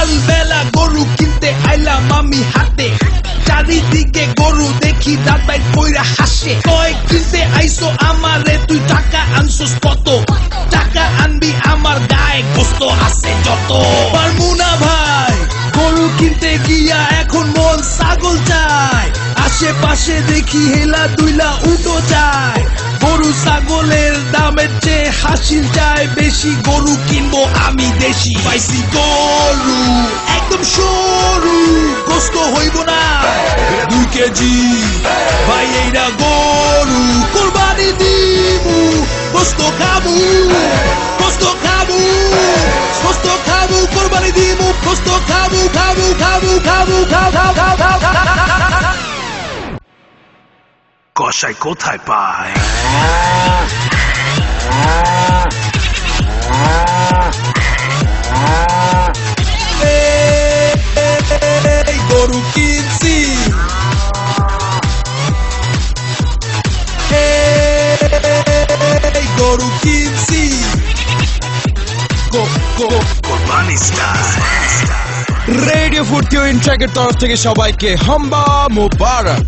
সকালবেলা গরু কিনতে আইলাম আমি হাতে, চারিদিকে গরু দেখি দাঁতায় কইরা হাসে। কয় কিনতে আইসো আমারে, তুই টাকা আনছোস কত? টাকা আনবি আমার গায়ে গোস্ত আছে যত। পারমু না ভাই গরু কিনতে গিয়া, এখন মন ছাগল চায়। আশেপাশে দেখি হেলা দুইলা উটো যায়। গরু ছাগলের দামের চেয়ে হাসিল চায় বেশি। গরু কিনবো আমি দেশি। পাইছি গরু একদম সরু, গোস্ত হইব না 2 কেজি। ভাই এইটা গরু কোরবানি দিমু, গোস্ত খাবো, গোস্ত খাবো, গোস্ত খাবো, কোরবানি দিমু, গোস্ত খাবো, খাবো, খাবো, খাবো, খাবো, খাবো, খাবো। কসাই কোথায় পায়? গরু কিনছি, গরু কিনছি, কোরবানি স্টাইল। রেডিও ফুর্তি ও ইনট্রাকের তরফ থেকে সবাইকে হাম্বা মোবারক।